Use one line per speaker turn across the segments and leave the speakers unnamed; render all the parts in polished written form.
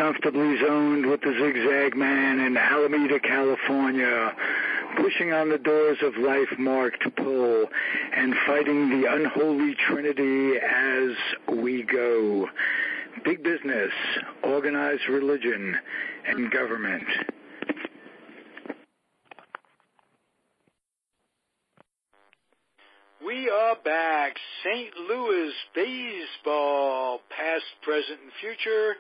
comfortably zoned with the Zigzag Man in Alameda, California, pushing on the doors of life marked pull and fighting the unholy trinity as we go. Big business, organized religion, and government.
We are back. St. Louis baseball, past, present, and future.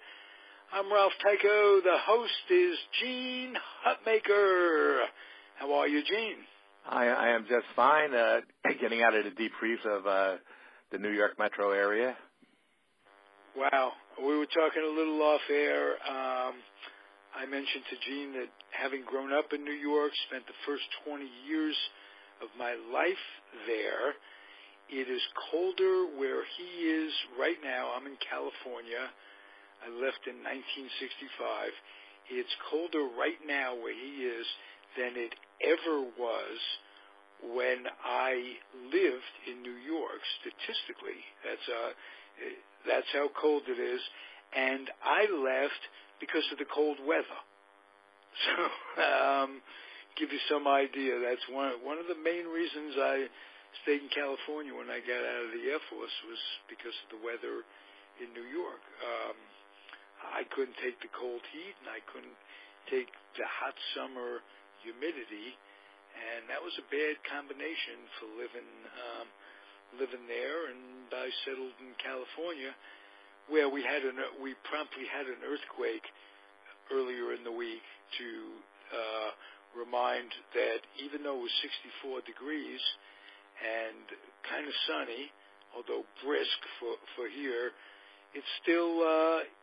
I'm Ralph Tyko. The host is Gene Hutmaker. How are you, Gene?
I am just fine. Getting out of the deep freeze of the New York metro area.
Wow. We were talking a little off air. I mentioned to Gene that having grown up in New York, spent the first 20 years of my life there, it is colder where he is right now. I'm in California. I left in 1965. It's colder right now where he is than it ever was when I lived in New York. Statistically, that's how cold it is. And I left because of the cold weather. So, give you some idea. That's one of the main reasons I stayed in California when I got out of the Air Force was because of the weather in New York. I couldn't take the cold heat, and I couldn't take the hot summer humidity, and that was a bad combination for living there. And I settled in California, where we promptly had an earthquake earlier in the week to remind that even though it was 64 degrees and kind of sunny, although brisk for here, it still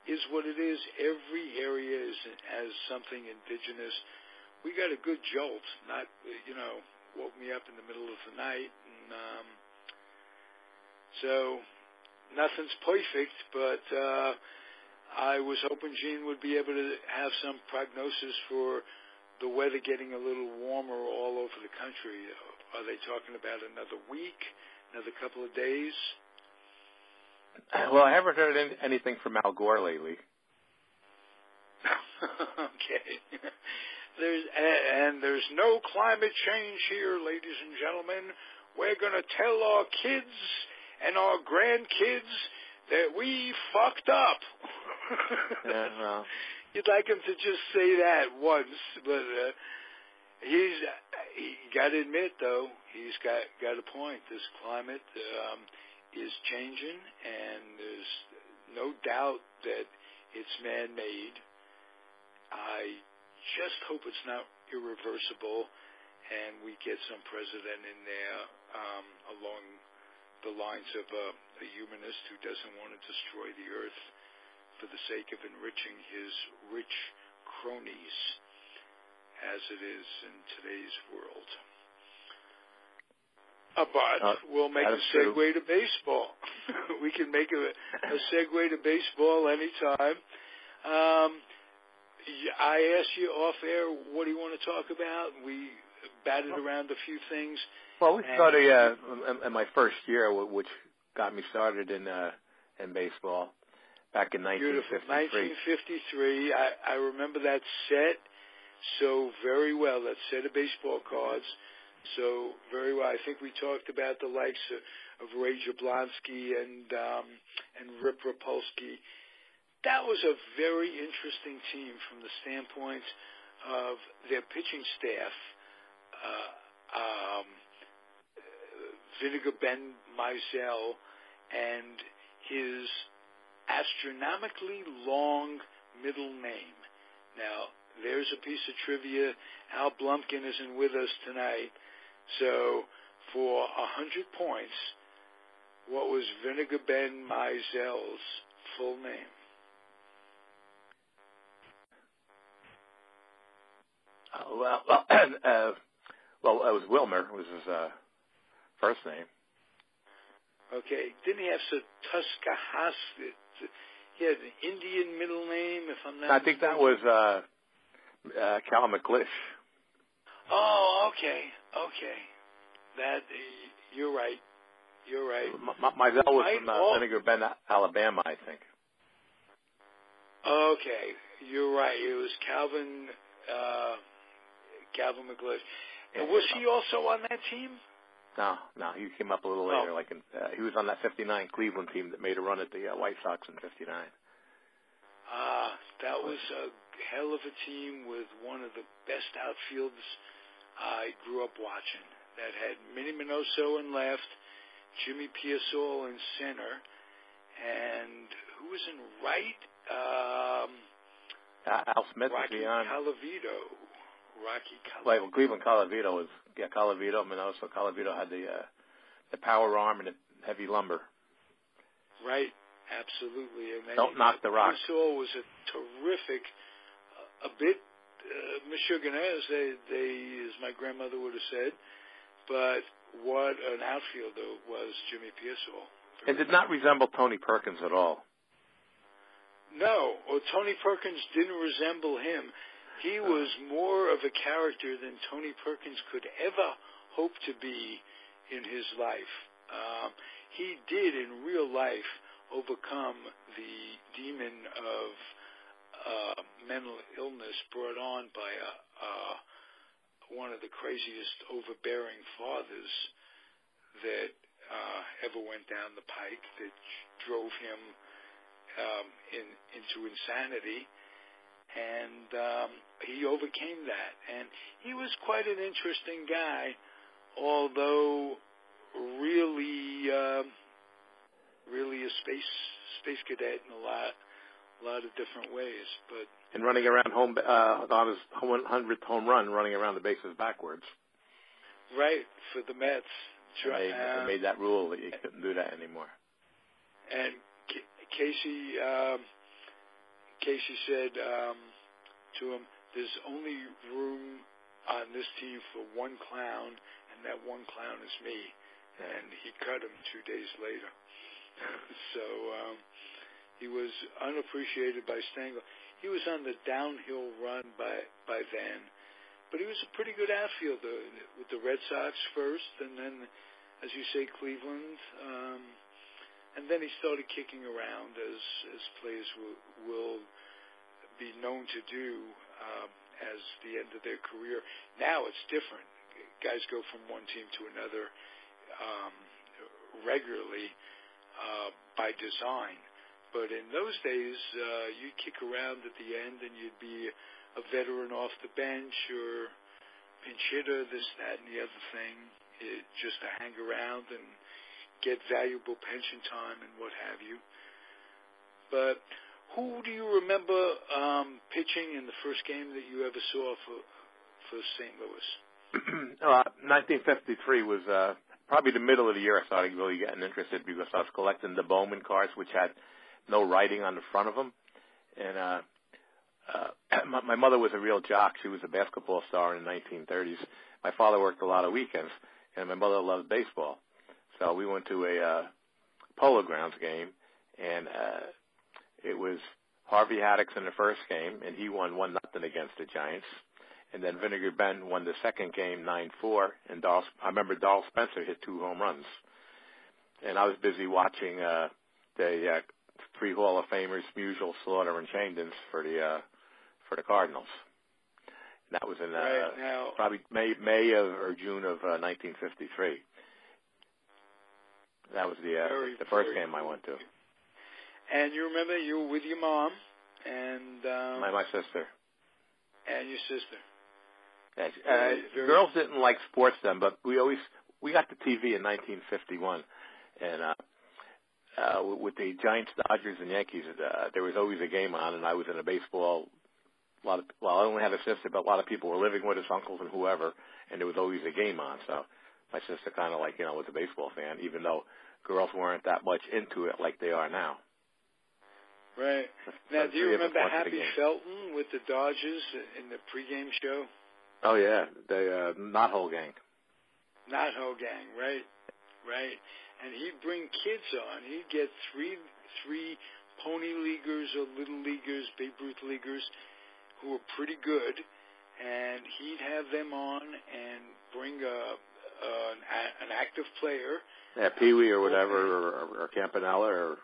is what it is. Every area has something indigenous. We got a good jolt, not, woke me up in the middle of the night. And so nothing's perfect, but I was hoping Gene would be able to have some prognosis for the weather getting a little warmer all over the country. Are they talking about another week, another couple of days?
Well, I haven't heard anything from Al Gore lately.
Okay. There's no climate change here, ladies and gentlemen. We're going to tell our kids and our grandkids that we fucked up.
Yeah, well.
You'd like him to just say that once, but he got to admit, though, he's got a point. This climate is changing, and there's no doubt that it's man-made. I just hope it's not irreversible, and we get some president in there along the lines of a humanist who doesn't want to destroy the earth for the sake of enriching his rich cronies, as it is in today's world. But we'll make a segue to baseball. We can make a segue to baseball anytime. I asked you off air, what do you want to talk about? We batted around a few things.
Well, we started in my first year, which got me started in baseball back in 1953.
Beautiful. 1953. I remember that set so very well, that set of baseball cards so very well. I think we talked about the likes of Ray Jablonski and Rip Rapolsky. That was a very interesting team from the standpoint of their pitching staff. Vinegar Ben Mizell and his astronomically long middle name. Now, there's a piece of trivia. Al Blumpkin isn't with us tonight. So, for 100 points, what was Vinegar Ben Mizell's full name?
Well, it was Wilmer. Was his first name.
Okay. Didn't he have Tuscahas? He had an Indian middle name, if I'm not
I think that was Cal McLish.
Oh, okay. That you're right.
Mizell was from Vinegar Bend, Alabama, I think.
Okay. You're right. It was Calvin McLeish. And was he also on that team?
No, he came up a little later. He was on that '59 Cleveland team that made a run at the White Sox in '59.
That was a hell of a team with one of the best outfields I grew up watching. That had Minnie Minoso in left, Jimmy Pearsall in center, and who was in right?
Al Smith was
Rocky
beyond.
Rocky Colavito.
Well, Cleveland Colavito was Colavito, Minoso. Colavito had the power arm and the heavy lumber.
Right, absolutely. And then
Don't knock the rock.
Pearsall was a terrific, a bit Michigan, as my grandmother would have said. But what an outfielder was Jimmy Pearsall.
It did not resemble Tony Perkins at all.
No, Tony Perkins didn't resemble him. He was more of a character than Tony Perkins could ever hope to be in his life. He did, in real life, overcome the demon of mental illness brought on by one of the craziest overbearing fathers that ever went down the pike, that drove him into insanity. And he overcame that. And he was quite an interesting guy, although really a space cadet in a lot of different ways.
And running around on his 100th home run, running around the bases backwards.
Right, for the Mets.
They made that rule that you couldn't do that anymore.
And Casey said to him, "There's only room on this team for one clown, and that one clown is me." And he cut him 2 days later. So he was unappreciated by Stengel. He was on the downhill run by then, but he was a pretty good outfielder with the Red Sox first, and then, as you say, Cleveland. And then he started kicking around, as players will be known to do as the end of their career. Now it's different. Guys go from one team to another regularly by design. But in those days, you'd kick around at the end, and you'd be a veteran off the bench or pinch hitter, this, that, and the other thing, just to hang around and get valuable pension time and what have you. But who do you remember pitching in the first game that you ever saw for St. Louis?
1953 was probably the middle of the year I started really getting interested, because I was collecting the Bowman cards, which had no writing on the front of them. And my mother was a real jock. She was a basketball star in the 1930s. My father worked a lot of weekends, and my mother loved baseball. So we went to a Polo Grounds game, and it was Harvey Haddix in the first game, and he won 1-0 against the Giants. And then Vinegar Ben won the second game 9-4, and I remember Darl Spencer hit 2 home runs. And I was busy watching the 3 Hall of Famers, Musial, Slaughter, and Shandons for the Cardinals. And that was in probably May or June of 1953. That was the first game I went to.
And you remember you were with your mom and
my sister.
And your sister.
Girls didn't like sports then, but we got the TV in 1951, and with the Giants, Dodgers, and Yankees, there was always a game on, and I was in a baseball. I only had a sister, but a lot of people were living with us, uncles and whoever, and there was always a game on. So my sister kind of was a baseball fan, even though girls weren't that much into it like they are now.
Right. Now, do you remember Happy Felton with the Dodgers in the pregame show?
Oh, yeah. The Knot-Hole Gang.
Knot-Hole Gang, right. And he'd bring kids on. He'd get three pony leaguers or little leaguers, Babe Ruth leaguers, who were pretty good, and he'd have them on and bring an active player. Yeah,
Pee-wee or whatever, or Campanella, or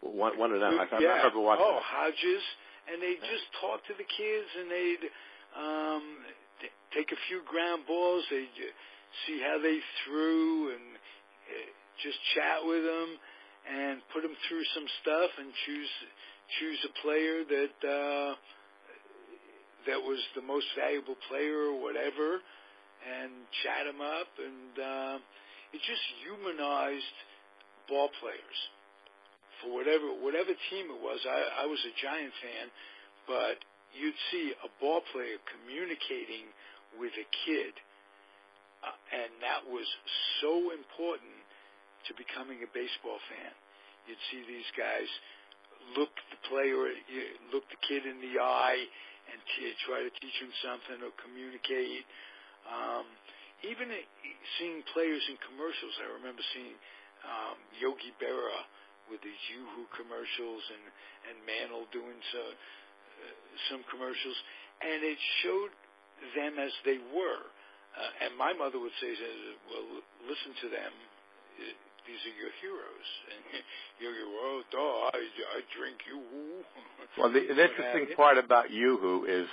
one of them. I remember watching.
Hodges, and they'd just talk to the kids, and they'd take a few ground balls. They'd see how they threw and just chat with them and put them through some stuff and choose a player that was the most valuable player or whatever, and chat them up, and it just humanized ball players for whatever team it was. I was a Giant fan, but you'd see a ball player communicating with a kid, and that was so important to becoming a baseball fan. You'd see these guys look the kid in the eye and try to teach him something or communicate. Even seeing players in commercials, I remember seeing Yogi Berra with these Yoo-Hoo commercials and Mantle doing some commercials, and it showed them as they were. And my mother would say, well, listen to them. These are your heroes. And I drink Yoo-Hoo.
Well, the interesting part about Yoo-Hoo is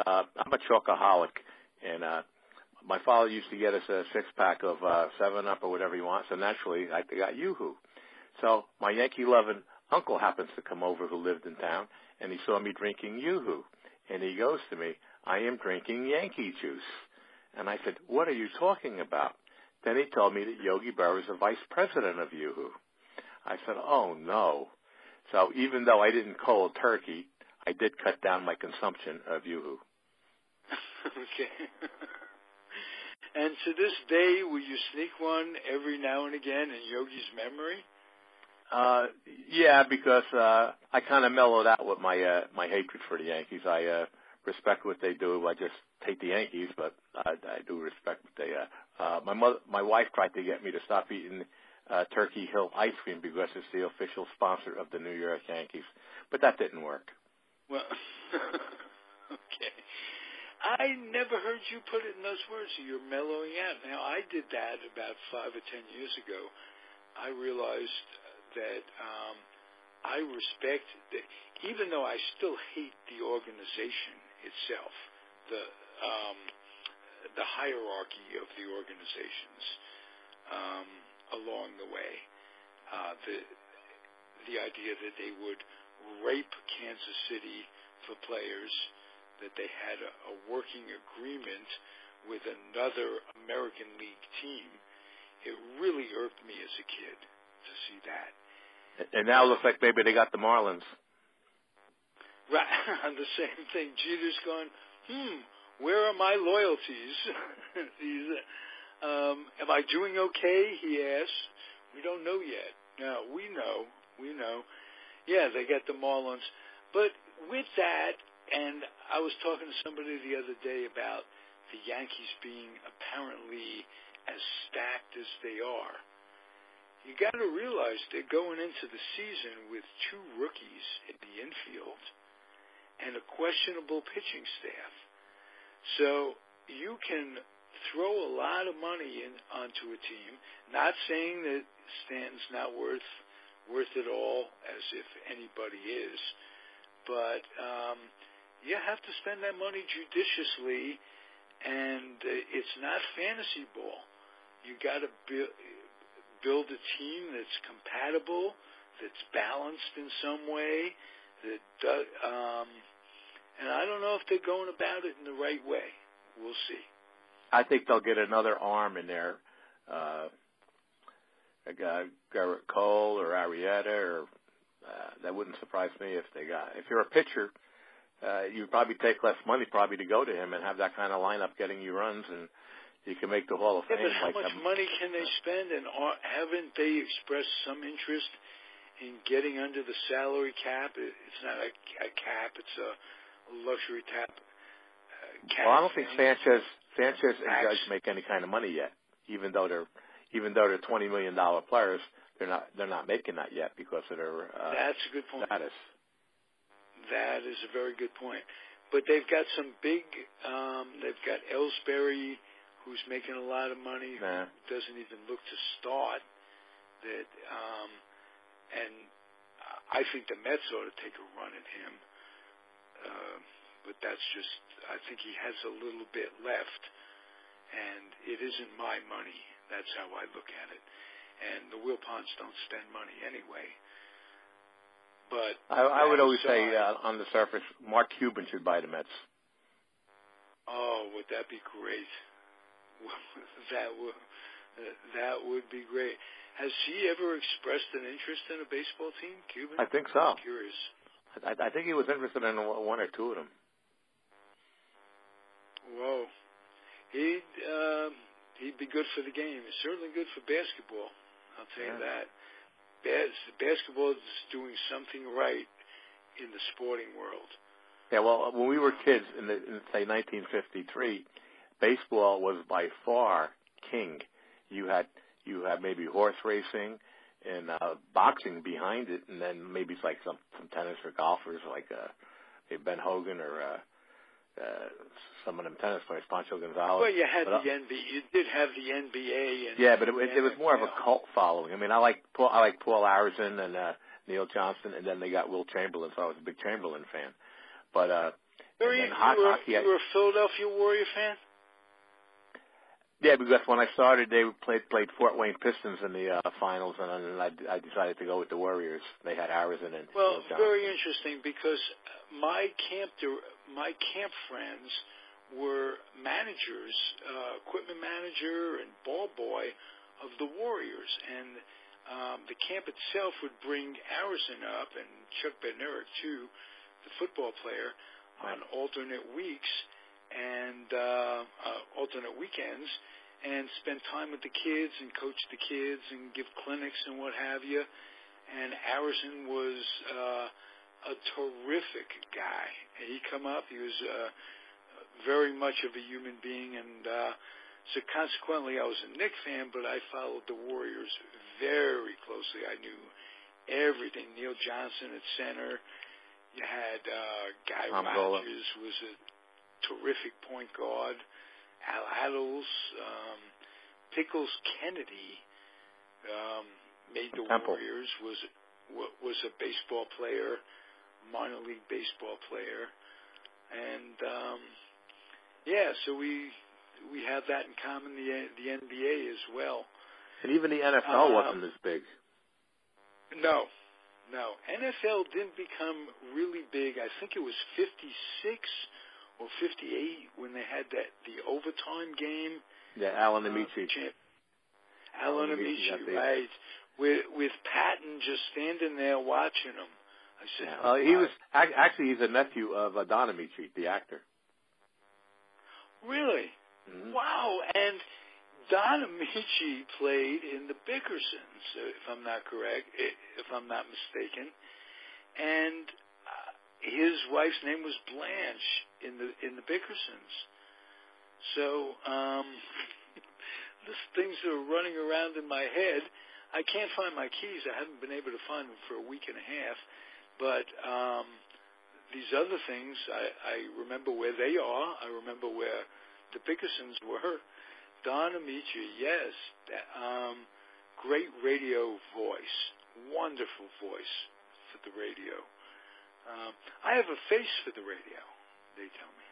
I'm a chocoholic, and my father used to get us a six-pack of 7-Up or whatever he wants, so naturally I got Yoo-Hoo. So my Yankee-loving uncle happens to come over who lived in town, and he saw me drinking Yoo-Hoo, and he goes to me, I am drinking Yankee juice. And I said, what are you talking about? Then he told me that Yogi Berra is the vice president of Yoo-Hoo. I said, oh, no. So even though I didn't cold turkey, I did cut down my consumption of Yoo-Hoo.
Okay. And to this day, will you sneak one every now and again in Yogi's memory?
Yeah, because I kind of mellowed out with my hatred for the Yankees. I respect what they do. I just hate the Yankees, but I do respect what they. My wife tried to get me to stop eating Turkey Hill ice cream because it's the official sponsor of the New York Yankees, but that didn't work.
Well, okay. I never heard you put it in those words. You're mellowing out. Now, I did that about 5 or 10 years ago. I realized that I respect that, even though I still hate the organization itself, the hierarchy of the organizations along the way, the idea that they would rape Kansas City for players, that they had a working agreement with another American League team, it really irked me as a kid to see that.
And now it looks like maybe they got the Marlins.
Right, the same thing. Jeter's going, where are my loyalties? Am I doing okay? He asks. We don't know yet. No, we know. Yeah, they got the Marlins. But with that, and I was talking to somebody the other day about the Yankees being apparently as stacked as they are. You got to realize they're going into the season with 2 rookies in the infield and a questionable pitching staff. So you can throw a lot of money onto a team, not saying that Stanton's not worth it all, as if anybody is, but you have to spend that money judiciously, and it's not fantasy ball. You got to build a team that's compatible, that's balanced in some way, that does, and I don't know if they're going about it in the right way. We'll see.
I think they'll get another arm in there, Garrett Cole or Arrieta, or that wouldn't surprise me if they got. If you're a pitcher, you'd probably take less money probably to go to him and have that kind of lineup getting you runs, and you can make the Hall of Fame.
But how much money can they spend? And haven't they expressed some interest in getting under the salary cap? It's not a cap; it's a luxury cap.
Well, I don't think Sanchez and Judge make any kind of money yet, even though they're $20 million players. They're not making that yet because of their
that's a good point.
Status.
That is a very good point. But they've got some big. They've got Ellsbury, who's making a lot of money, who doesn't even look to start. That, and I think the Mets ought to take a run at him. But that's just, I think he has a little bit left, and it isn't my money. That's how I look at it. And the Wilpons don't spend money anyway. But
I would always say, on the surface, Mark Cuban should buy the Mets.
Oh, would that be great? That would be great. Has he ever expressed an interest in a baseball team, Cuban?
I think so.
I'm curious.
I think he was interested in one or two of them.
Whoa. He'd be good for the game. He's certainly good for basketball. I'll tell you that. Basketball is doing something right in the sporting world.
Yeah, well, when we were kids in say 1953, baseball was by far king. You had maybe horse racing and boxing behind it, and then maybe it's like some tennis or golfers like Ben Hogan or some of them tennis players, Pancho Gonzalez.
Well, you had the NBA. You did have the NBA. And
yeah, but it was more of a cult following. I mean, I like Paul Arizin and Neil Johnson, and then they got Will Chamberlain, so I was a big Chamberlain fan. But
you were a Philadelphia Warrior fan?
Yeah, because when I started, they played Fort Wayne Pistons in the finals, and then I decided to go with the Warriors. They had Arizin and
well,
Neil Johnson.
Very interesting because my camp friends were managers, equipment manager and ball boy of the Warriors, and the camp itself would bring Arizin up and Chuck Bednarik too, the football player, on alternate weeks and alternate weekends, and spend time with the kids and coach the kids and give clinics and what have you. And Arizin was a terrific guy. He come up. He was very much of a human being, and so consequently, I was a Knicks fan, but I followed the Warriors very closely. I knew everything. Neil Johnson at center. You had Guy Rodgers was a terrific point guard. Al Attles, Pickles Kennedy made the
Temple.
Warriors. Was a baseball player, minor league baseball player, and so we have that in common. The NBA as well,
and even the NFL wasn't as big.
No. NFL didn't become really big. I think it was 56 or 58 when they had the overtime game.
Yeah, Alan Amici.
Alan Amici, right. With Patton just standing there watching him. I said,
he was he's a nephew of Don Amici, the actor.
Really?
Mm-hmm.
Wow. And Don Amici played in the Bickersons, if I'm not mistaken, and his wife's name was Blanche in the Bickersons. So these things are running around in my head. I can't find my keys. I haven't been able to find them for a week and a half. But these other things, I remember where they are. I remember where the Bickersons were. Don Amici, yes. Great radio voice. Wonderful voice for the radio. I have a face for the radio, they tell me.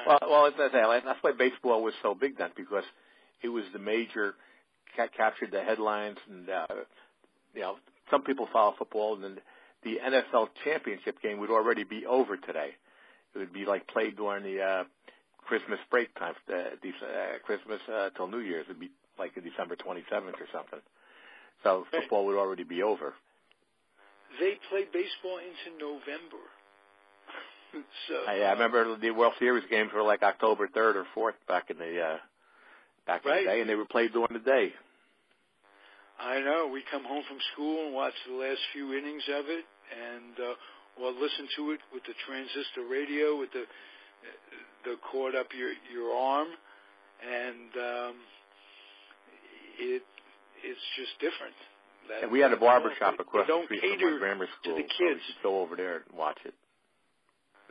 Well, that's why baseball was so big then, because it was the major, captured the headlines, and some people follow football, and then the NFL championship game would already be over today. It would be like played during the Christmas break time, Christmas till New Year's. It would be like December 27th or something. So football would already be over.
They play baseball into November. So
I remember the World Series games were like October 3rd or 4th back in the day, and they were played during the day.
I know. We come home from school and watch the last few innings of it, and or listen to it with the transistor radio with the cord up your arm, and it's just different.
And we had a barber shop across the street from our grammar school,
to the kids.
So we could go over there and watch it.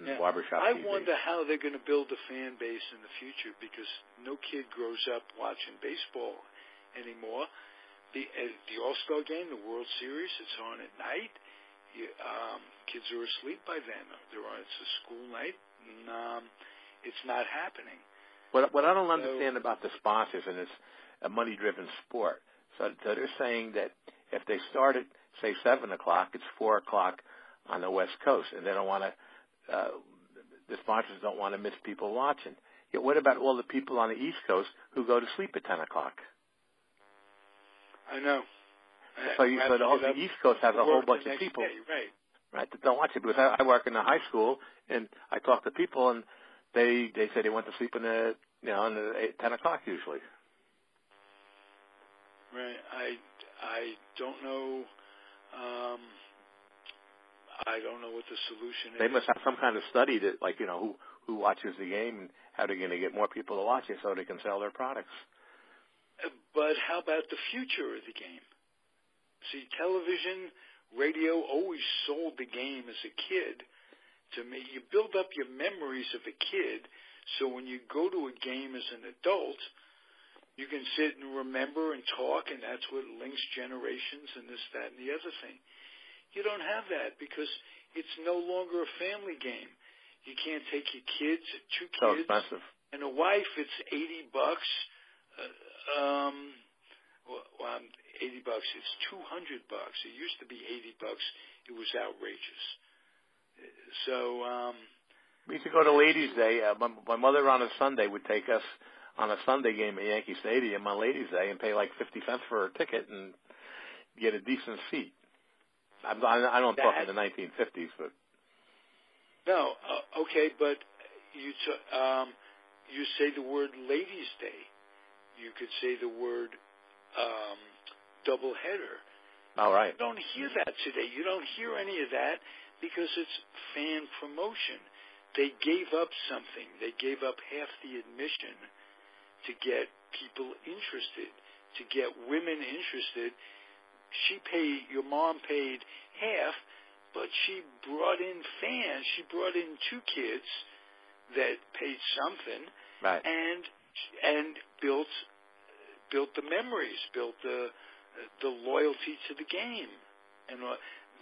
I wonder how they're going to build a fan base in the future, because no kid grows up watching baseball anymore. The All-Star game, the World Series, it's on at night, Kids are asleep by then. It's a school night, and it's not happening.
What I don't understand about the sponsors, and it's a money-driven sport, so they're saying that if they start at, say, 7 o'clock, it's 4 o'clock on the West Coast, and they don't want to, the sponsors don't want to miss people watching. Yet what about all the people on the East Coast who go to sleep at 10 o'clock?
I know.
So the East Coast has a whole bunch of people, right, that don't watch it. Because I work in a high school, and I talk to people, and they say they went to sleep in the 10 o'clock usually.
Right. I don't know. I don't know what the solution is.
They must have some kind of study that, like, who watches the game and how they're going to get more people to watch it so they can sell their products.
But how about the future of the game? See, television, radio always sold the game as a kid. To me, you build up your memories of a kid, so when you go to a game as an adult, you can sit and remember and talk, and that's what links generations and this, that, and the other thing. You don't have that because it's no longer a family game. You can't take your kids, 2 kids,
so expensive,
and a wife. It's $80. Well, $80. It's $200. It used to be $80. It was outrageous. So
we used to go to Ladies' Day. My mother on a Sunday would take us on a Sunday game at Yankee Stadium on Ladies' Day and pay like 50 cents for a ticket and get a decent seat. I don't talk in the 1950s, but
no, okay, but you say the word Ladies' Day. You could say the word doubleheader.
All right.
You don't hear that today. You don't hear any of that because it's fan promotion. They gave up something. They gave up half the admission to get people interested, to get women interested. Your mom paid half, but she brought in fans. She brought in 2 kids that paid something,
right,
and built the memories, built the loyalty to the game, and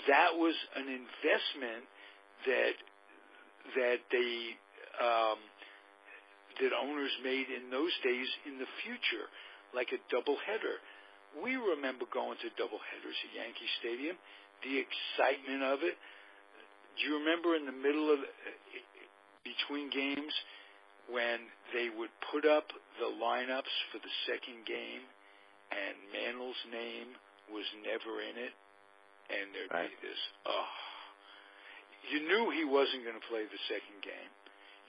that was an investment that owners made in those days in the future, like a doubleheader. We remember going to doubleheaders at Yankee Stadium, the excitement of it. Do you remember in the middle of between games when they would put up the lineups for the second game and Mantle's name was never in it, and there'd be this, you knew he wasn't going to play the second game.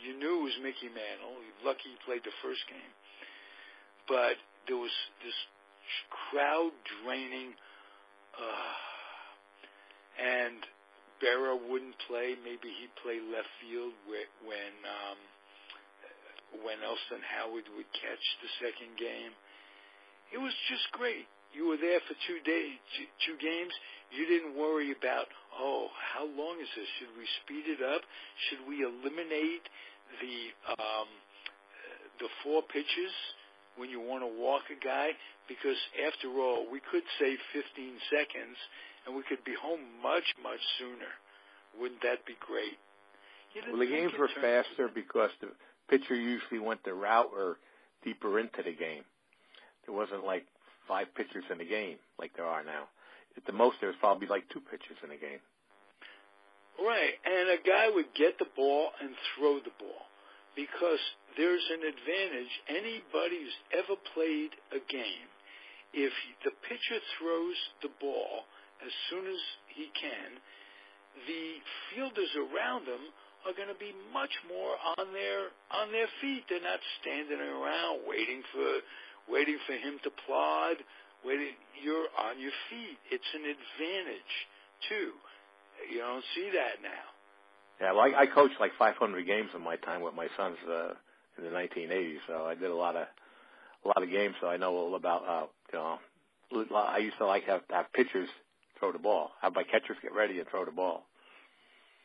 You knew it was Mickey Mantle. You're lucky he played the first game. But there was this crowd draining, and Berra wouldn't play. Maybe he'd play left field when Elston Howard would catch the second game. It was just great. You were there for 2 days, 2 games. You didn't worry about, how long is this? Should we speed it up? Should we eliminate the 4 pitches when you want to walk a guy? Because after all, we could save 15 seconds and we could be home much, much sooner. Wouldn't that be great?
Well, the games were faster because the pitcher usually went the route or deeper into the game. There wasn't like 5 pitchers in the game like there are now. At the most, there was probably like 2 pitchers in the game.
Right, and a guy would get the ball and throw the ball because there's an advantage. Anybody who's ever played a game, if the pitcher throws the ball as soon as he can, the fielders around him are going to be much more on their feet. They're not standing around waiting for him to plod. You're on your feet. It's an advantage too. You don't see that now.
Yeah, well, I coached like 500 games in my time with my sons in the 1980s. So I did a lot of games. So I know all about. I used to like have pitchers throw the ball. Have my catchers get ready and throw the ball.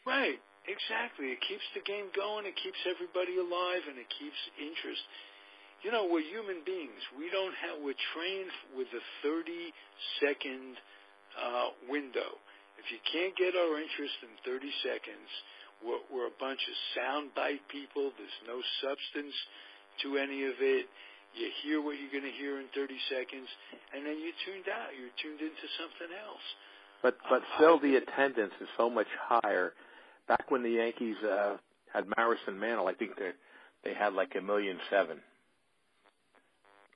Right. Exactly. It keeps the game going. It keeps everybody alive, and it keeps interest. You know, we're human beings. We're trained with a 30-second window. If you can't get our interest in 30 seconds, we're a bunch of soundbite people. There's no substance to any of it. You hear what you're going to hear in 30 seconds, and then you're tuned out. You're tuned into something else.
But still, the attendance is so much higher. Back when the Yankees had Maris and Mantle, I think they had like 1.7 million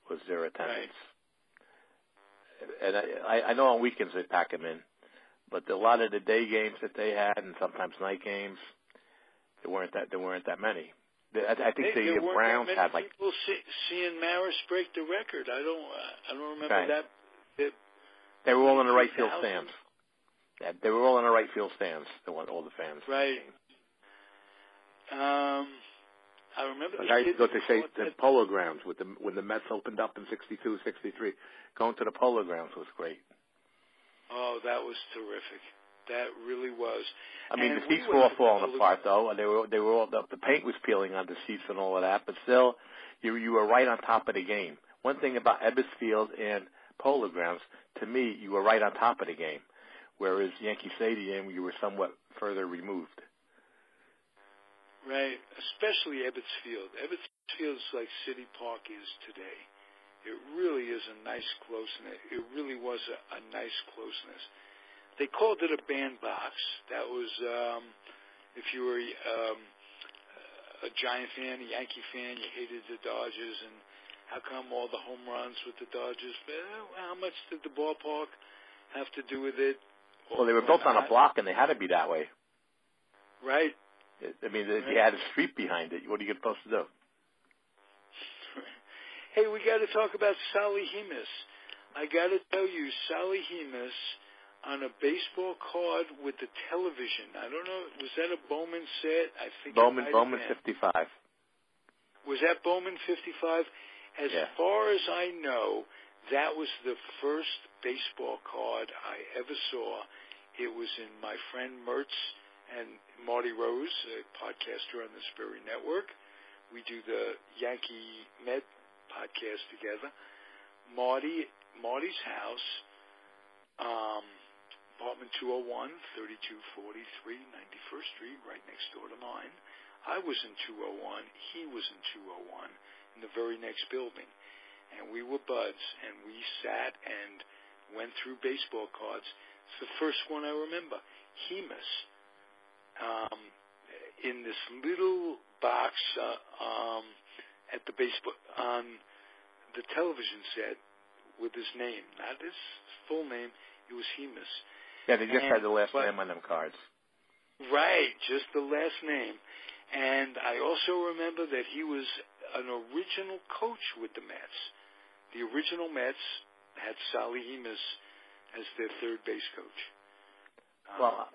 was their attendance. Right. And I know on weekends they pack them in, but a lot of the day games that they had, and sometimes night games, there weren't that many. I think the Browns had like
people seeing Maris break the record. I don't remember
right.
that.
They were all in the right field stands. Yeah, they were all in the right field stands. All the fans.
Right. I remember.
Like I used to go to the Polo Grounds when the Mets opened up in '62, '63. Going to the Polo Grounds was great.
Oh, that was terrific. That really was.
I mean, the seats were all falling apart, though. And they were all the paint was peeling on the seats and all of that. But still, you were right on top of the game. One thing about Ebbets Field and Polo Grounds, to me, you were right on top of the game. Whereas Yankee Stadium, you were somewhat further removed.
Right, especially Ebbets Field. Ebbets Field is like City Park is today. It really is a nice closeness. It really was a nice closeness. They called it a bandbox. That was if you were a Giant fan, a Yankee fan, you hated the Dodgers, and how come all the home runs with the Dodgers? How much did the ballpark have to do with it?
Well, they were built on a block, and they had to be that way.
Right.
I mean, you had a street behind it. What are you supposed to do?
Hey, we got to talk about Sally Hemus. I got to tell you, Sally Hemus on a baseball card with the television. I don't know. Was that a Bowman set? I think
Bowman 55.
Was that Bowman 55? As far as I know, that was the first baseball card I ever saw. It was in my friend Mertz and Marty Rose, a podcaster on the Sperry Network. We do the Yankee Met podcast together. Marty's house, apartment 201, 3243, 91st Street, right next door to mine. I was in 201. He was in 201, in the very next building. And we were buds, and we sat and went through baseball cards. It's the first one I remember. Hemus. In this little box at the baseball on the television set with his name, not his full name. It was Hemus.
Yeah, they just had the last name on them cards.
Right, just the last name. And I also remember that he was an original coach with the Mets. The original Mets had Sally Hemus as their third base coach.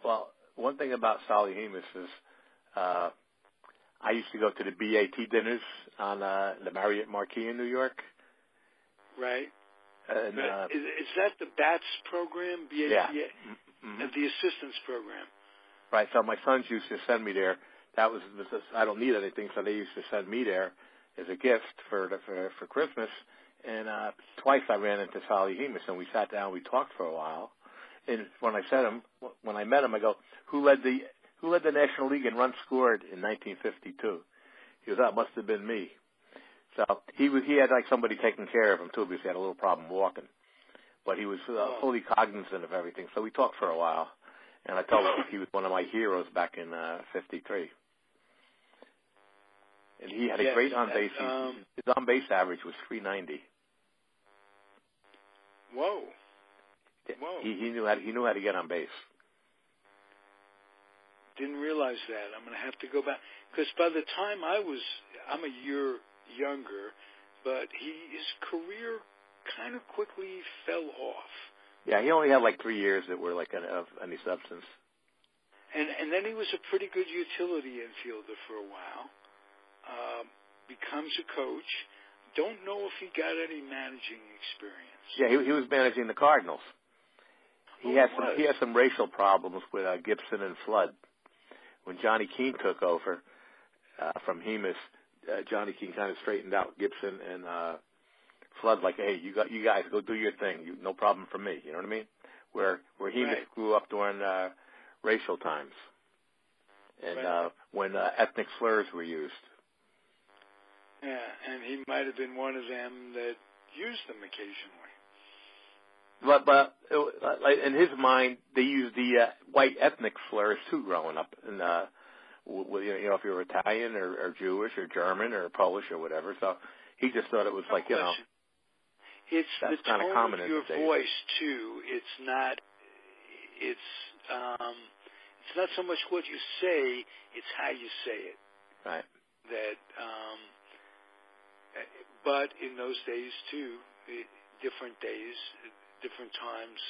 Well. One thing about Sally Hemus is I used to go to the BAT dinners on the Marriott Marquis in New York.
Right.
And,
is that the BATS program? BAT?
Yeah.
The assistance program.
Right. So my sons used to send me there. I don't need anything, so they used to send me there as a gift for Christmas. And twice I ran into Sally Hemus, and we sat down. We talked for a while. And when I met him, I go, who led the National League in runs scored in 1952? He goes, that must have been me. So he had like somebody taking care of him too, because he had a little problem walking. But he was fully cognizant of everything. So we talked for a while, and I told him he was one of my heroes back in '53. And he had a great on base. His on base average was .390.
Whoa.
He knew how to get on base.
Didn't realize that. I'm going to have to go back. Because by the time I'm a year younger, but his career kind of quickly fell off.
Yeah, he only had like 3 years that were like of any substance.
And then he was a pretty good utility infielder for a while. Becomes a coach. Don't know if he got any managing experience.
Yeah, he was managing the Cardinals. He had some racial problems with Gibson and Flood. When Johnny Keane took over from Hemus, Johnny Keane kind of straightened out Gibson and Flood, like, hey, you guys go do your thing. No problem for me. You know what I mean? where he grew up during racial times, and when ethnic slurs were used.
Yeah, and he might have been one of them that used them occasionally.
But in his mind, they used the white ethnic slurs too growing up, and if you were Italian or Jewish or German or Polish or whatever. So he just thought it was like,
it's
that's
the
kind of common
tone
in
of your voice too. It's not so much what you say; it's how you say it.
Right.
But in those days too, different days, different times,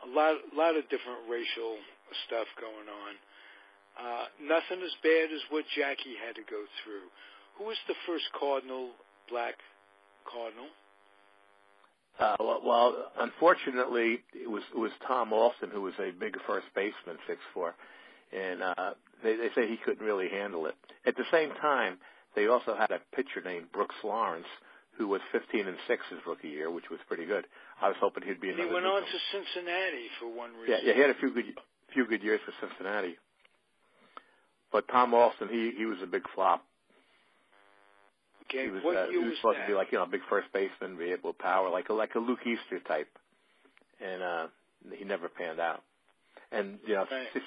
a lot of different racial stuff going on. Nothing as bad as what Jackie had to go through. Who was the first Cardinal, black Cardinal?
Well, unfortunately, it was Tom Alston, who was a big first baseman, 6'4", and they say he couldn't really handle it. At the same time, they also had a pitcher named Brooks Lawrence, who was 15-6 his rookie year, which was pretty good. I was hoping he'd be another.
And he went on to Cincinnati for one reason.
Yeah, he had a few good years for Cincinnati. But Tom Alston, he was a big flop.
Okay,
he was
that?
Supposed to be like a big first baseman, be able to power like a Luke Easter type, and he never panned out. And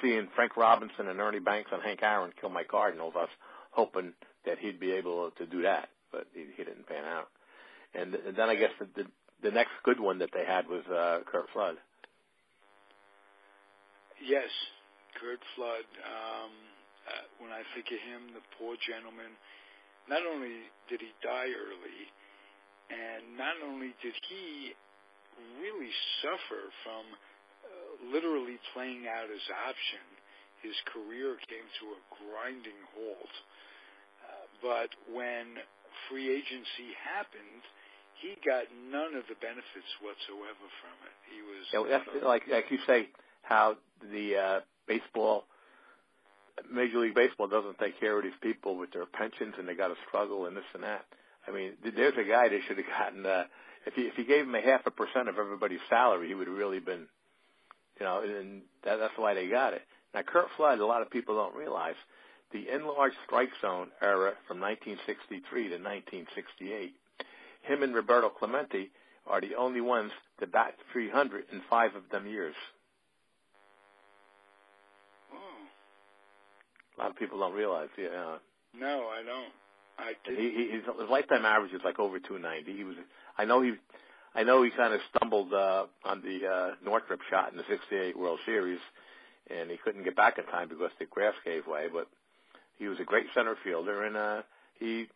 seeing Frank Robinson and Ernie Banks and Hank Aaron kill my Cardinals, I was hoping that he'd be able to do that, but he didn't pan out. And then I guess the next good one that they had was Curt Flood.
Yes, Curt Flood. When I think of him, the poor gentleman, not only did he die early, and not only did he really suffer from literally playing out his option, his career came to a grinding halt. But when free agency happened, he got none of the benefits whatsoever from it. He was
like you say, how the Major League Baseball doesn't take care of these people with their pensions, and they got to struggle and this and that. I mean, there's a guy they should have gotten. If you gave him 0.5% of everybody's salary, he would have really been, and that's why they got it. Now, Curt Flood, a lot of people don't realize, the enlarged strike zone era from 1963 to 1968, him and Roberto Clemente are the only ones to bat 300 in 5 of them years. A lot of people don't realize.
No, I don't. I didn't.
His lifetime average is like over 290. I know he kind of stumbled on the Northrop shot in the '68 World Series, and he couldn't get back in time because the grass gave way. But he was a great center fielder, and he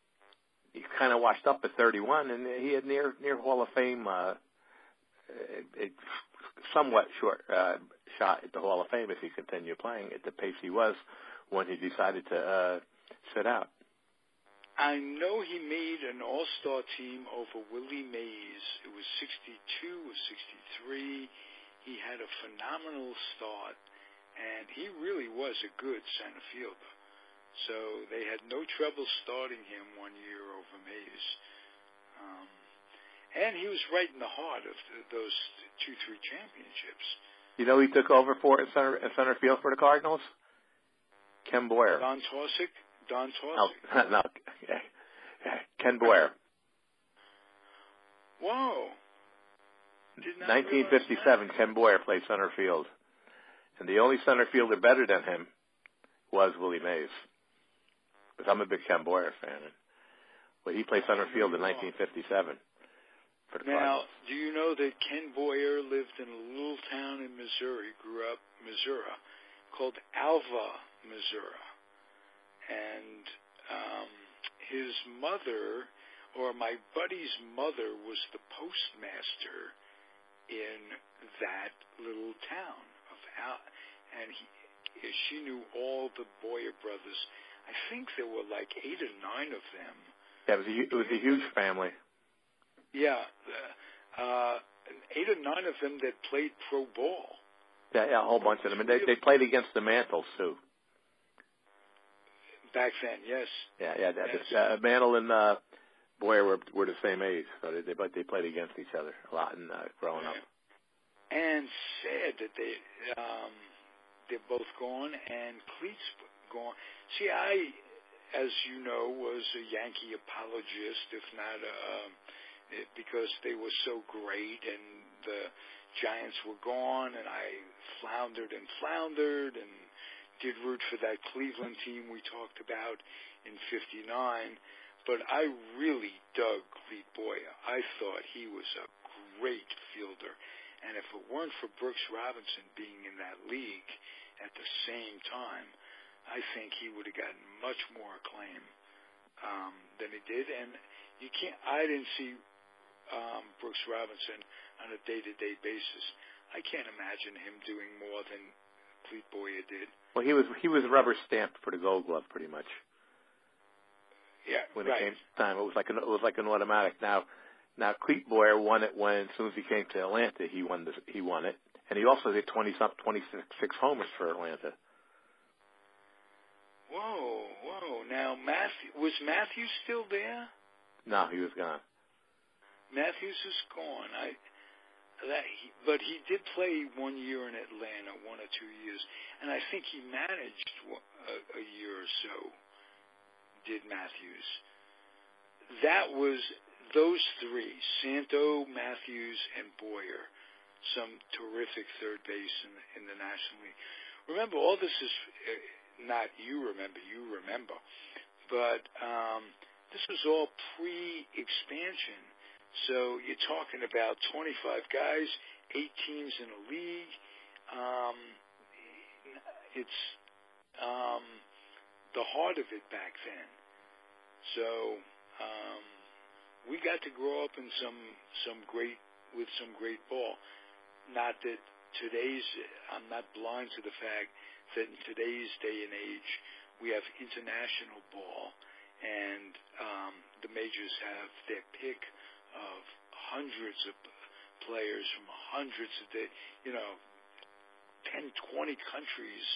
kind of washed up at 31, and he had near Hall of Fame, a somewhat short shot at the Hall of Fame if he continued playing at the pace he was when he decided to sit out.
I know he made an all-star team over Willie Mays. It was 62 or 63. He had a phenomenal start, and he really was a good center fielder. So they had no trouble starting him one year over Mays. And he was right in the heart of those 2-3 championships.
He took over for center field for the Cardinals? Ken Boyer.
Don Taussig?
No. Ken Boyer.
Whoa.
1957, Ken Boyer played center field. And the only center fielder better than him was Willie Mays. Because I'm a big Ken Boyer fan. But he played center field in 1957. For the
now,
Cardinals.
do you know that Ken Boyer lived in a little town in Missouri, grew up in Missouri, called Alva, Missouri? And his mother, or my buddy's mother, was the postmaster in that little town of and she knew all the Boyer brothers. I think there were like 8 or 9 of them.
Yeah, it was a huge family.
Yeah, 8 or 9 of them that played pro ball.
Yeah, a whole bunch of them. And they played against the Mantles, too.
Back then, yes.
Yeah. Mantle and Boyer were the same age, so they played against each other a lot growing up.
and sad that they're both gone, and Cleet's gone. See, I, as you know, was a Yankee apologist, if not because they were so great, and the Giants were gone, and I floundered and did root for that Cleveland team we talked about in '59. But I really dug Clete Boyer. I thought he was a great fielder. And if it weren't for Brooks Robinson being in that league at the same time, I think he would have gotten much more acclaim than he did. And I didn't see Brooks Robinson on a day-to-day basis. I can't imagine him doing more than Clete Boyer did.
Well, he was rubber stamped for the Gold Glove pretty much.
Yeah,
when
right.
it came time, it was like an automatic. Now Clete Boyer won it when, as soon as he came to Atlanta, he won it, and he also hit 26 homers for Atlanta.
Whoa! Now was Matthews still there?
No, he was gone.
Matthews is gone. But he did play 1 year in Atlanta, 1 or 2 years, and I think he managed a year or so. Did Matthews? That was those three: Santo, Matthews, and Boyer. Some terrific third base in the National League. Remember, all this is not you remember, but this was all pre-expansion. So you're talking about 25 guys, 8 teams in a league. It's the heart of it back then. So we got to grow up in some great ball. Not that I'm not blind to the fact that in today's day and age we have international ball, and the majors have their pick of hundreds of players from hundreds of 10, 20 countries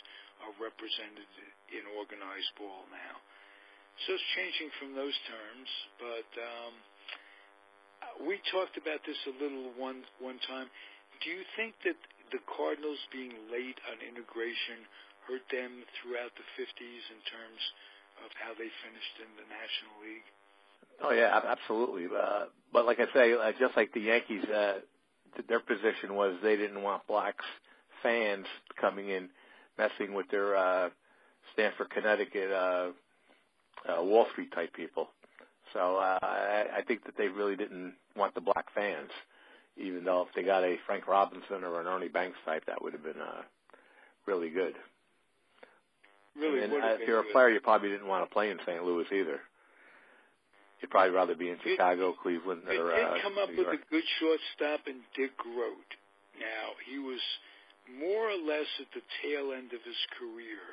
are represented in organized ball now. So it's changing from those terms, but we talked about this a little one time. Do you think that the Cardinals being late on integration hurt them throughout the 50s in terms of how they finished in the National League?
Oh, yeah, absolutely. But like I say, just like the Yankees, their position was they didn't want blacks fans coming in messing with their Stamford, Connecticut, Wall Street type people. So I think that they really didn't want the black fans, even though if they got a Frank Robinson or an Ernie Banks type, that would have been really good.
Really,
and if you're a player, you probably didn't want to play in St. Louis either. You'd probably rather be in Chicago, Cleveland, or
New York. It did come up with a good shortstop in Dick Grote. Now, he was more or less at the tail end of his career,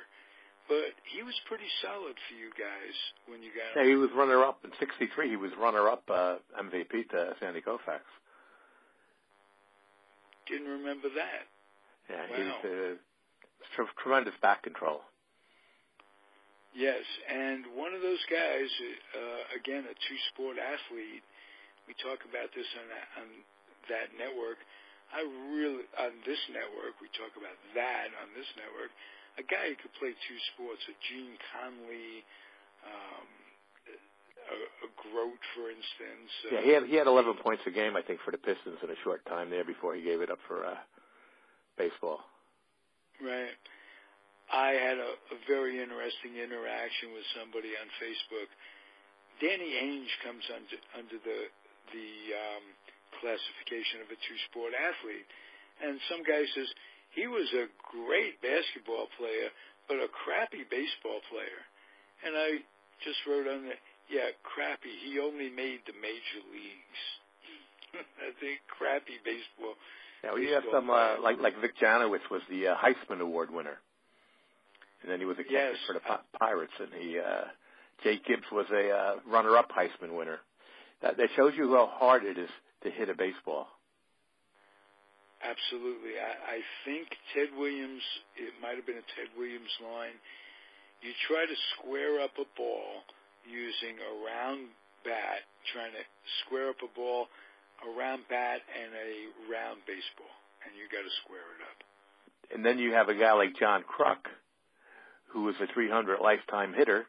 but he was pretty solid for you guys when you got him.
Yeah, he was runner-up in '63. He was runner-up MVP to Sandy Koufax.
Didn't remember that.
Yeah,
wow.
He was tremendous back control.
Yes, and one of those guys, again, a two-sport athlete. We talk about this on that network. On this network, we talk about that on this network. A guy who could play two sports, a Gene Conley, a Grote, for instance.
Yeah, he had 11 points a game, I think, for the Pistons in a short time there before he gave it up for baseball.
Right. I had a very interesting interaction with somebody on Facebook. Danny Ainge comes under the classification of a two-sport athlete. And some guy says, he was a great basketball player, but a crappy baseball player. And I just wrote on there, yeah, crappy. He only made the major leagues. I think crappy baseball.
Yeah, well, you have some, like Vic Janowitz was the Heisman Award winner. And then he was a catcher for the Pirates, and Jake Gibbs was a runner-up Heisman winner. That shows you how hard it is to hit a baseball.
Absolutely. I think Ted Williams, it might have been a Ted Williams line. You try to square up a ball using a round bat, trying to square up a ball, a round bat, and a round baseball. and you got to square it up.
And then you have a guy like John Kruk, who was a 300 lifetime hitter,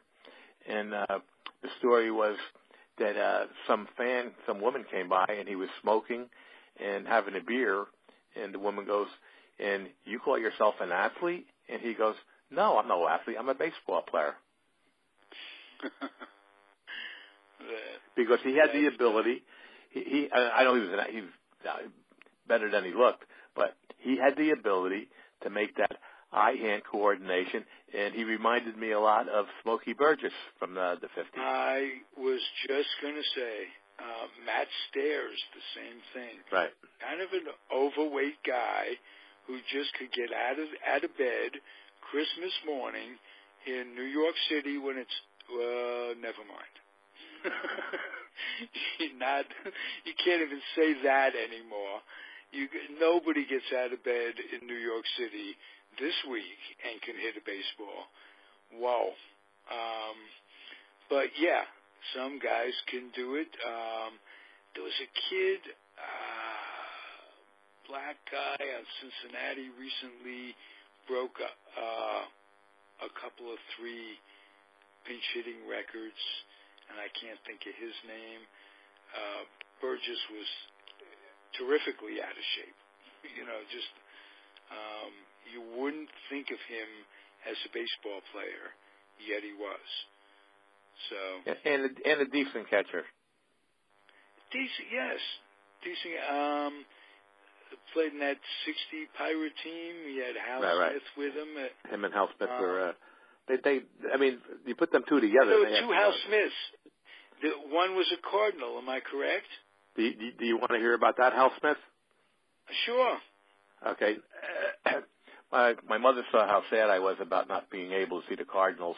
and the story was that some woman came by, and he was smoking and having a beer, and the woman goes, "And you call yourself an athlete?" And he goes, "No, I'm no athlete. I'm a baseball player." Because he had the ability. I know he was better than he looked, but he had the ability to make that eye-hand coordination, and he reminded me a lot of Smokey Burgess from the 50s.
I was just going to say, Matt Stairs, the same thing.
Right.
Kind of an overweight guy who just could get out of bed Christmas morning in New York City when it's, never mind. You can't even say that anymore. Nobody gets out of bed in New York City this week and can hit a baseball. Whoa. But yeah, some guys can do it. There was a kid, black guy out of Cincinnati, recently broke a couple of 3 pinch hitting records, and I can't think of his name. Burgess was terrifically out of shape. You wouldn't think of him as a baseball player, yet he was. So
and a decent catcher.
Decent, yes, decent. Played in that '60 Pirate team. He had Hal Smith with him.
Him and Hal Smith were. You put them two together.
There were 2 Hal Smiths. One was a Cardinal. Am I correct?
Do you want to hear about that, Hal Smith?
Sure.
Okay. My mother saw how sad I was about not being able to see the Cardinals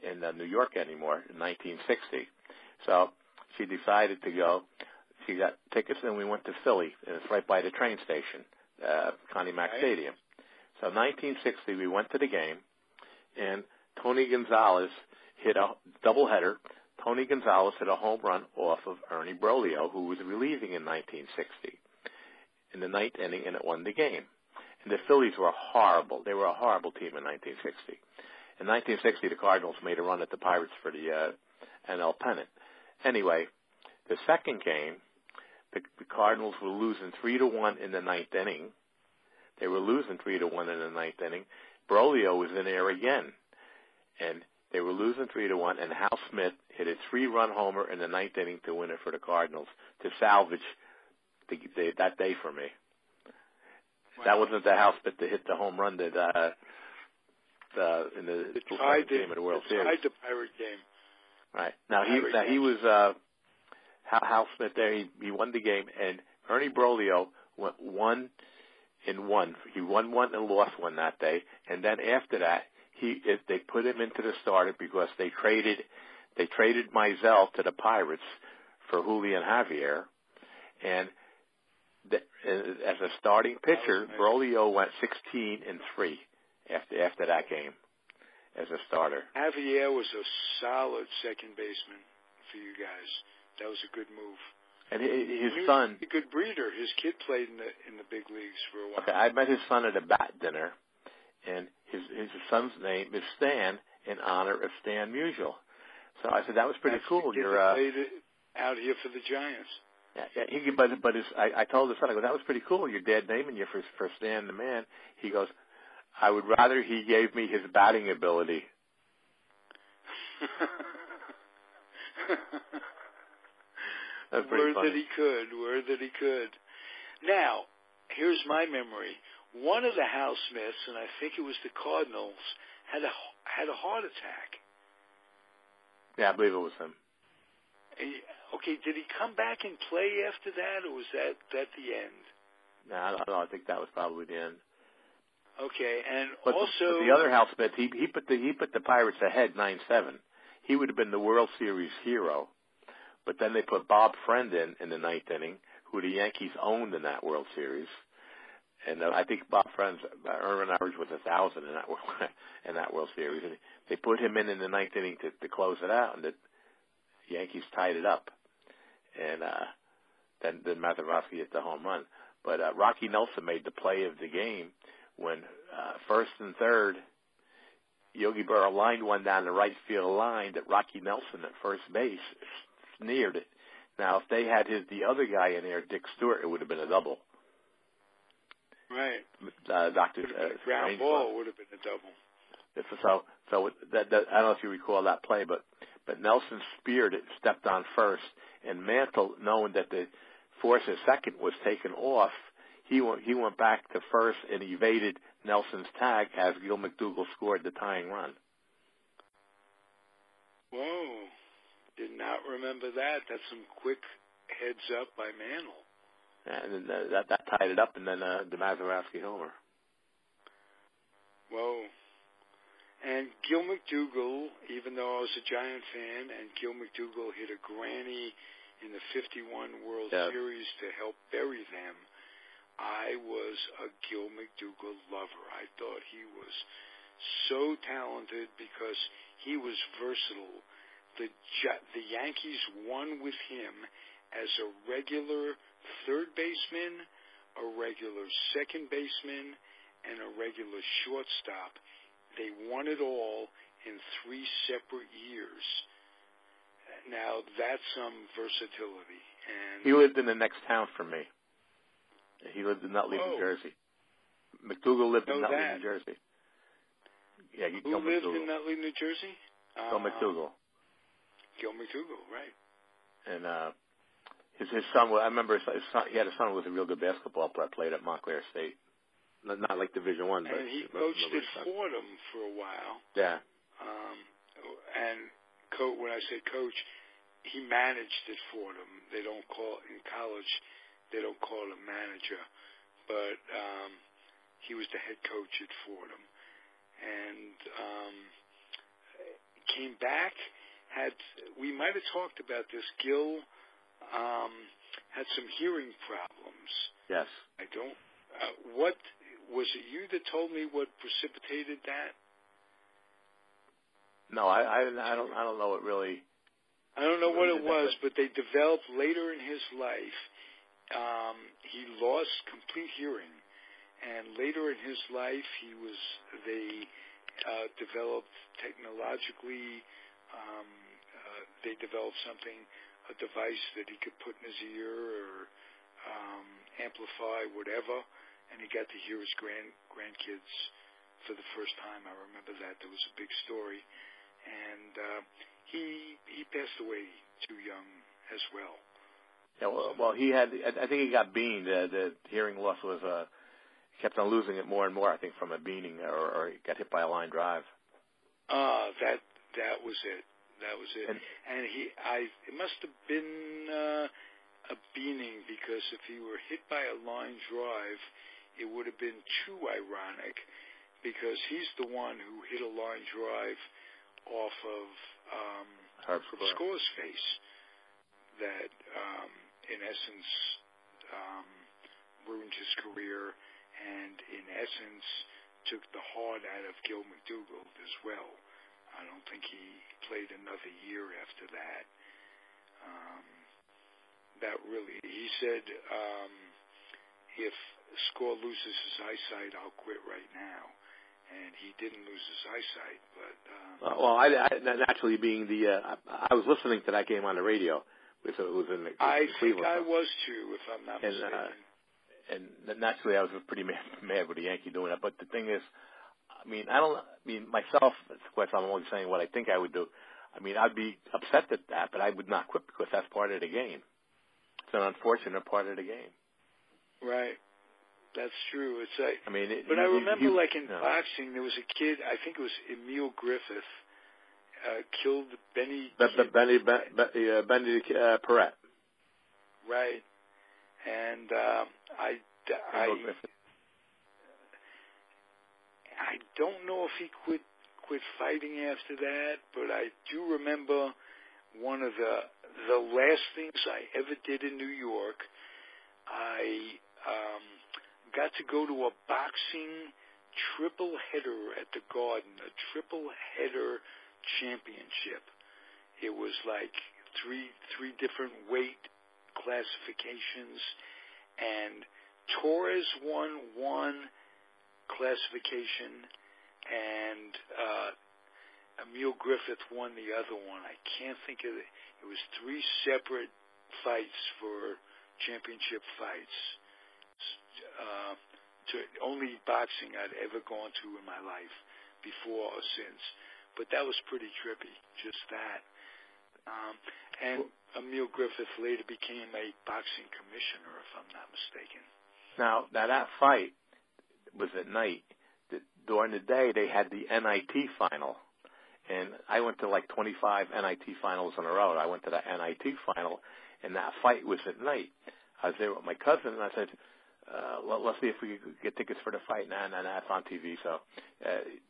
in New York anymore in 1960. So she decided to go. She got tickets, and we went to Philly, and it's right by the train station, Connie Mack Stadium. So 1960, we went to the game, and Tony Gonzalez hit a doubleheader. Tony Gonzalez hit a home run off of Ernie Broglio, who was relieving in 1960 in the 9th inning, and it won the game. And the Phillies were horrible. They were a horrible team in 1960. In 1960, the Cardinals made a run at the Pirates for the NL pennant. Anyway, the second game, the Cardinals were losing 3-1 in the 9th inning. They were losing 3-1 in the 9th inning. Broglio was in there again, and they were losing 3-1. And Hal Smith hit a 3-run homer in the 9th inning to win it for the Cardinals to salvage that day for me. Wow. That wasn't the Hal Smith that hit the home run that in the game of the World Series.
The Pirate game.
Right. Now he was Hal Smith there. He won the game, and Ernie Broglio went 1-1. He won 1 and lost 1 that day. And then after that, they put him into the starter because they traded Mizell to the Pirates for Julian Javier, and as a starting pitcher, Broglio went 16-3 after that game as a starter.
Javier was a solid second baseman for you guys. That was a good move.
And his son,
a good breeder. His kid played in the big leagues for a while.
Okay, I met his son at a bat dinner, and his son's name is Stan in honor of Stan Musial. So I said that was pretty cool.
You're played out here for the Giants.
Yeah, but I told his son, I go, that was pretty cool. Your dad naming you for Stan the Man. He goes, I would rather he gave me his batting ability. That's pretty funny.
Word that he could. Now, here's my memory. One of the Hal Smiths, and I think it was the Cardinals, had a heart attack.
Yeah, I believe it was him.
Okay, did he come back and play after that, or was that the end?
No, I don't know. I think that was probably the end.
Okay, and
but the other Hal Smith, he put the Pirates ahead 9-7. He would have been the World Series hero. But then they put Bob Friend in the 9th inning, who the Yankees owned in that World Series. And I think Bob Friend's earned average was 1,000 in that World Series. And they put him in the 9th inning to close it out, and the Yankees tied it up. And then Mazeroski hit the home run. But Rocky Nelson made the play of the game when first and third, Yogi Berra lined one down the right field line that Rocky Nelson at first base sneered it. Now, if they had the other guy in there, Dick Stewart, it would have been a double.
Right.
Dr.
Ground ball would have been a double.
So that I don't know if you recall that play, but Nelson speared it, stepped on first, and Mantle, knowing that the force at second was taken off, he went back to first and evaded Nelson's tag as Gil McDougall scored the tying run.
Whoa. Did not remember that. That's some quick heads up by Mantle.
And that tied it up, and then the Mazeroski homer.
Whoa. And Gil McDougall, even though I was a Giant fan, and Gil McDougall hit a granny in the 51 World Series to help bury them, I was a Gil McDougall lover. I thought he was so talented because he was versatile. The Yankees won with him as a regular third baseman, a regular second baseman, and a regular shortstop. They won it all in 3 separate years. Now, that's some versatility. And
he lived in the next town from me. He lived in Nutley, New Jersey. McDougall lived in Nutley, New Jersey. Yeah,
Who lived in Nutley, New Jersey?
Gil McDougall.
Gil McDougall, right.
And his son, I remember his son, he had a son who was a real good basketball player, played at Montclair State. Not like Division I, but...
And he coached at Fordham for a while.
Yeah.
And when I say coach, he managed at Fordham. They don't call, in college, they don't call him manager. But he was the head coach at Fordham. And came back, we might have talked about this, Gil had some hearing problems.
Yes.
I don't... what... Was it you that told me what precipitated that?
No, I don't know what really.
I don't know what it was, but they developed later in his life. He lost complete hearing, and later in his life, they developed technologically. They developed a device that he could put in his ear or amplify whatever. And he got to hear his grandkids for the first time. I remember that. There was a big story. And he passed away too young as well.
Yeah, well, he had, I think he got beaned. The hearing loss was, kept on losing it more and more, I think, from a beaning or he got hit by a line drive.
That was it. That was it. And it must have been a beaning, because if he were hit by a line drive, it would have been too ironic, because he's the one who hit a line drive off of Score's face that, in essence, ruined his career and, in essence, took the heart out of Gil McDougall as well. I don't think he played another year after that. That really, he said, if Score loses his eyesight, I'll quit right now. And he didn't lose his eyesight, but...
naturally being I was listening to that game on the radio. It was in Cleveland.
I was too, if I'm not mistaken.
And naturally I was pretty mad with the Yankee doing that. But the thing is, myself, of course, I'm only saying what I think I would do. I'd be upset at that, but I would not quit because that's part of the game. It's an unfortunate part of the game.
Right. That's true. It's like,
I
remember, in boxing, there was a kid. I think it was Emil Griffith, killed Benny
Perret.
Right. And I don't know if he quit fighting after that, but I do remember one of the last things I ever did in New York. I got to go to a boxing triple header at the Garden, a triple header championship. It was like three different weight classifications, and Torres won one classification, and Emil Griffith won the other one. I can't think of it. It was 3 separate fights for championship fights. Only boxing I'd ever gone to in my life, before or since. But that was pretty trippy, just that. And Emil Griffith later became a boxing commissioner, if I'm not mistaken.
Now that fight was at night. During the day, they had the NIT final. And I went to like 25 NIT finals in a row. I went to the NIT final, and that fight was at night. I was there with my cousin, and I said, let's see if we could get tickets for the fight. Nah, it's on TV. So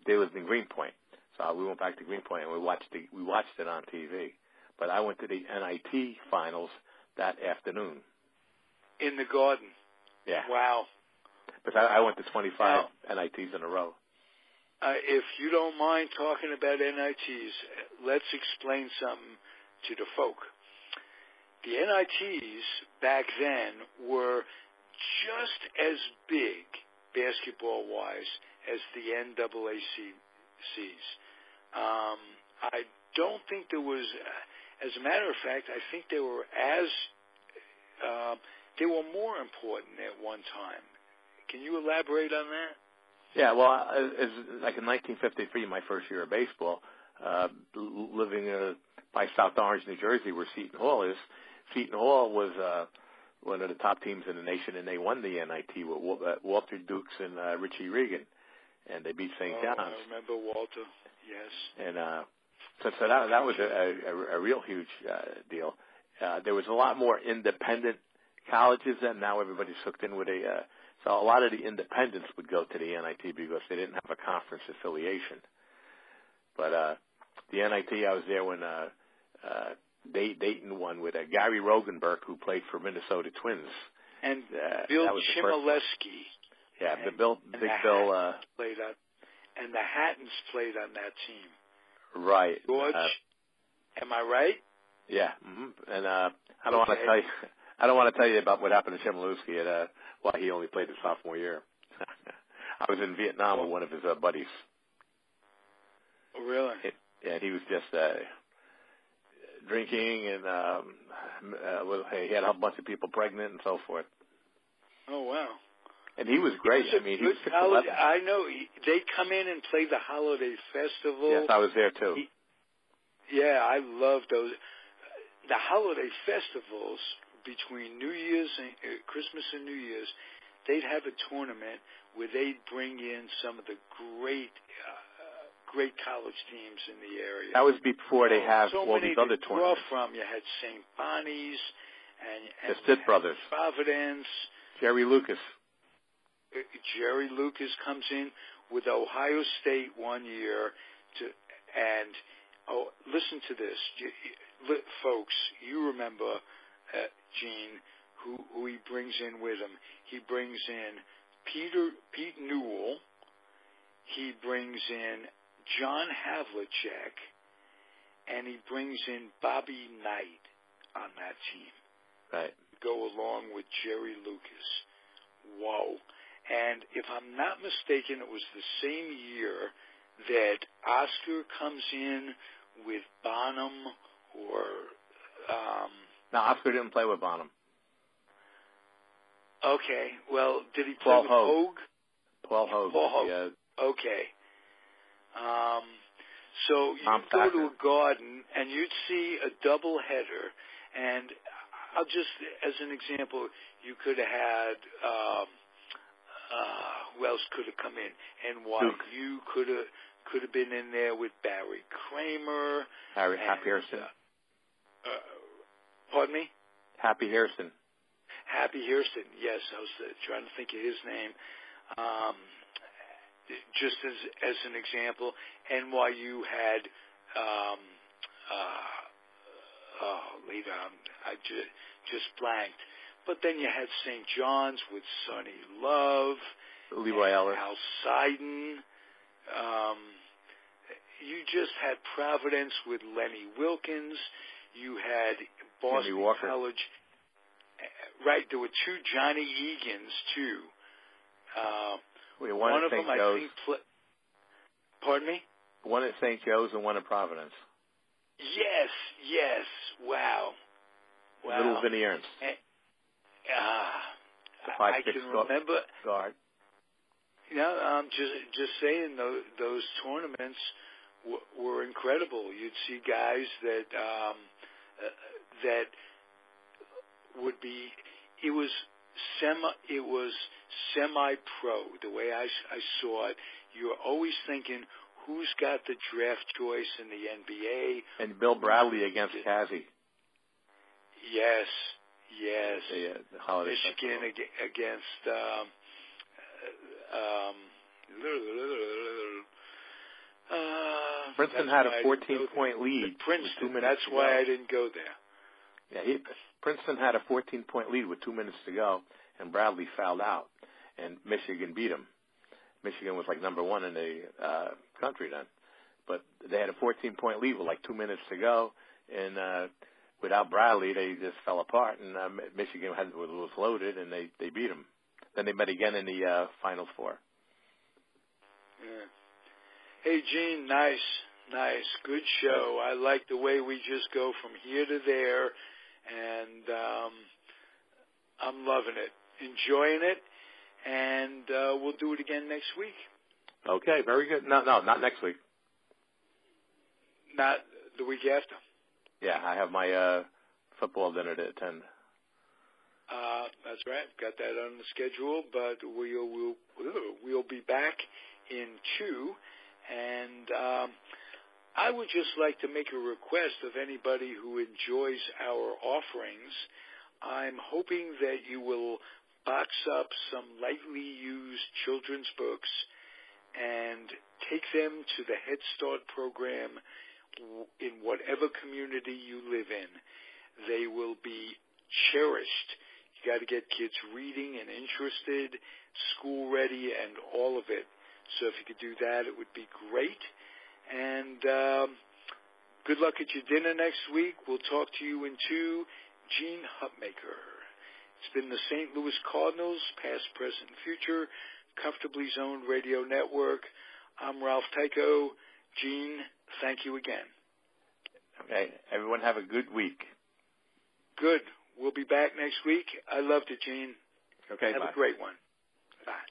they lived in Greenpoint. So we went back to Greenpoint, and we watched it on TV. But I went to the NIT finals that afternoon.
In the Garden?
Yeah.
Wow.
But I went to 25 NITs in a row.
If you don't mind talking about NITs, let's explain something to the folk. The NITs back then were just as big, basketball-wise, as the NAACs. I don't think there was, as a matter of fact, I think they were they were more important at one time. Can you elaborate on that?
Yeah, well, like in 1953, my first year of baseball, living by South Orange, New Jersey, where Seton Hall is. Seton Hall was one of the top teams in the nation, and they won the NIT with Walter Dukes and Richie Regan, and they beat St. John's.
I remember Walter, yes.
And so that was a real huge deal. There was a lot more independent colleges then. Now everybody's hooked in with so a lot of the independents would go to the NIT because they didn't have a conference affiliation. But the NIT, I was there when Dayton won with Gary Rogenberg, who played for Minnesota Twins.
And Bill Chmielewski.
Yeah,
and
Bill
played on, and the Hattons played on that team.
Right.
George, am I right?
Yeah. Mm-hmm. And I don't want to tell you. I don't want to tell you about what happened to Chmielewski at why he only played his sophomore year. I was in Vietnam with one of his buddies.
Oh, really?
And he was just drinking, and he had a bunch of people pregnant and so forth.
Oh, wow.
And he was great. I mean, he was 6'11".
I know. They come in and play the Holiday Festival.
Yes, I was there too.
Yeah, I love those. The Holiday Festivals between New Year's and Christmas and New Year's, they'd have a tournament where they'd bring in some of the great college teams in the area.
That was before they have all these other tournaments.
From you had St. Bonnie's and
the Stitt brothers,
Providence,
Jerry Lucas.
Jerry Lucas comes in with Ohio State one year listen to this, folks. You remember Gene, who he brings in with him. He brings in Pete Newell. He brings in John Havlicek, and he brings in Bobby Knight on that team.
Right.
Go along with Jerry Lucas. Whoa. And if I'm not mistaken, it was the same year that Oscar comes in with Bonham or...
No, Oscar didn't play with Bonham.
Okay. Well, did he play with Hogue?
Paul Hogue. Yeah.
Okay. So you'd go to a garden and you'd see a double header, and I'll just, as an example, you could have had who else could have come in? NYU could have been in there with Barry Kramer.
Happy Hairston.
Pardon me?
Happy Hairston.
Happy Hairston, yes. I was trying to think of his name. Just as an example, NYU had later on, I just blanked. But then you had St. John's with Sonny Love,
Leroy Ellis,
Al Seiden. You just had Providence with Lenny Wilkins. You had Boston College. right, there were two Johnny Egan's, too.
One of them, I think,
pardon me?
One at St. Joe's and one at Providence.
Yes. Wow.
Little Vinnie Ernst.
I can remember.
Guard.
I'm just saying those tournaments were incredible. You'd see guys that would be. It was semi-pro. The way I saw it, you're always thinking, who's got the draft choice in the NBA?
And Bill Bradley against Cassie.
Yes.
The Holiday
Michigan against
Princeton had a 14-point lead.
Princeton. That's why I didn't go there.
Yeah, Princeton had a 14-point lead with 2 minutes to go, and Bradley fouled out, and Michigan beat him. Michigan was like number one in the country then, but they had a 14-point lead with like 2 minutes to go, and without Bradley, they just fell apart, and Michigan was loaded, and they beat them. Then they met again in the Final Four.
Yeah. Hey, Gene, nice. Good show. I like the way we just go from here to there, and I'm loving it, enjoying it, and we'll do it again next week.
Okay, very good. No, not next week.
Not the week after.
Yeah, I have my football dinner to attend.
That's right. Got that on the schedule, but we'll be back in 2, and I would just like to make a request of anybody who enjoys our offerings. I'm hoping that you will box up some lightly used children's books and take them to the Head Start program in whatever community you live in. They will be cherished. You got to get kids reading and interested, school ready, and all of it. So if you could do that, it would be great. And good luck at your dinner next week. We'll talk to you in 2. Gene Hutmaker. It's been the St. Louis Cardinals, past, present, and future, Comfortably Zoned Radio Network. I'm Ralph Tyko. Gene, thank you again.
Okay. Everyone have a good week.
Good. We'll be back next week. I loved it, Gene.
Okay,
have
bye.
a great one. Bye.